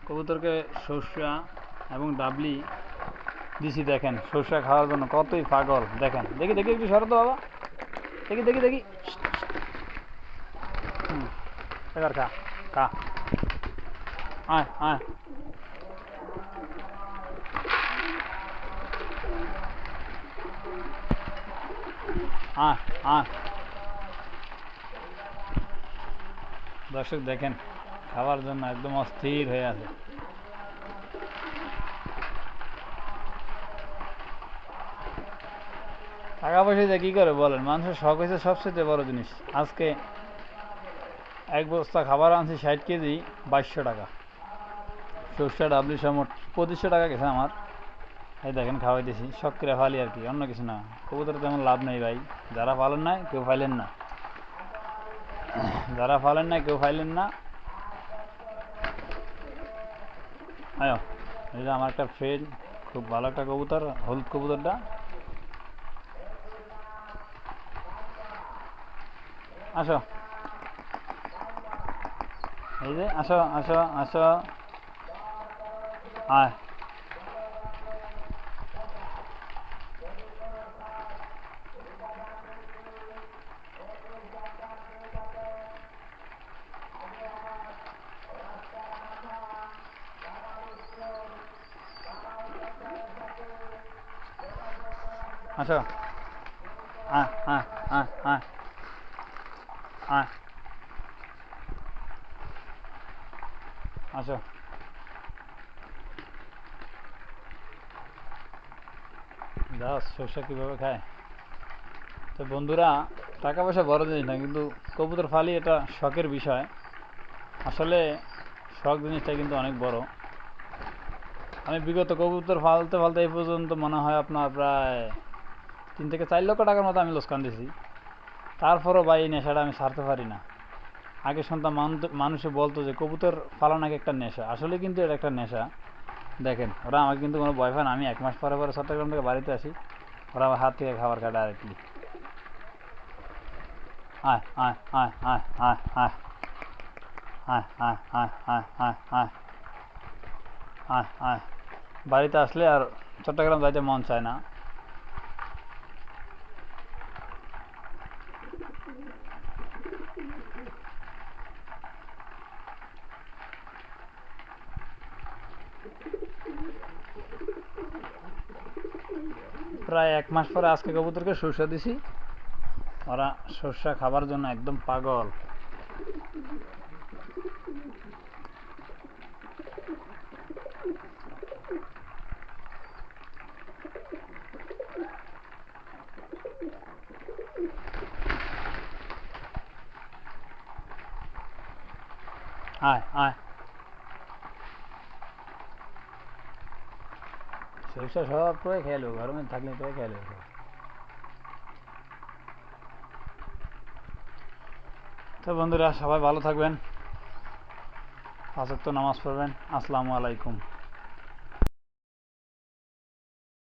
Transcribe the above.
কবুতরকে সর্ষা এবং ডাবলি দিছি, দেখেন সর্ষা খাওয়ার জন্য কতই পাগল। দেখেন, দেখি দেখি একটু সরো তো বাবা, দেখি দেখি দেখি। এবার খা খা, আয় আয়। আয় আয়। দর্শক দেখেন খাওয়ার জন্য একদম অস্থির হয়ে আছে। টাকা পয়সা দিয়ে কী করে বলেন, মানুষের শখ হয়েছে সবচেয়ে বড় জিনিস। আজকে এক বস্তা খাবার আনছি 60 কেজি, 2200 টাকা। সর্ষা ডাবলি সমট 2500 টাকা গেছে আমার। এই দেখেন খাওয়াইতেছি, শখ করে ফালি আর কি, অন্য কিছু না। কবুতর তেমন লাভ নেই ভাই, যারা পালেন না কেউ ফাইলেন না, যারা ফালেন না কেউ ফাইলেন না। আয়ো, এটা আমার একটা ফ্রেন্ড, খুব ভালো একটা কবুতর, হলুদ কবুতরটা। আসো, এই যে আসো আসো আসো, আয়। আসো, আয় আয় আয় আয় আয়, আসো। দাস সর্ষা কীভাবে খায়। তো বন্ধুরা, টাকা পয়সা বড় জিনিস না, কিন্তু কবুতর ফালি এটা শখের বিষয়। আসলে শখ জিনিসটা কিন্তু অনেক বড়। আমি বিগত কবুতর ফালতে ফালতে এই পর্যন্ত মনে হয় আপনার প্রায় 3 থেকে 4 লক্ষ টাকার মতো আমি লোকসান দিয়েছি। তারপরও ভাই এই নেশাটা আমি ছাড়তে পারি না। আগে শুনতাম মানুষে বলতো যে কবুতর ফালা নাকি একটা নেশা, আসলে কিন্তু এটা একটা নেশা। দেখেন ওরা আমাকে কিন্তু কোনো ভয় পায় না। আমি 1 মাস পরে পরে চট্টগ্রাম থেকে বাড়িতে আসি, ওরা আমার হাত থেকে খাবার খায় ডাইরেক্টলি। আয় আয় আয় আয় আয় আয় আয় আয় আয় আয় আয় আয় আয় আয়। বাড়িতে আসলে আর চট্টগ্রাম যাইতে মন চায় না। প্রায় 1 মাস পরে আজকে কবুতরকে সর্ষা দিছি, ওরা সর্ষা খাবার জন্য একদম পাগল। আয় আয়, সরিষা সব করে খেয়ে নেবো, ঘরের মধ্যে থাকলে করে খেয়ে নেবো। তো বন্ধুরা সবাই ভালো থাকবেন, 5 ওয়াক্ত নামাজ পড়বেন। আসসালামু আলাইকুম।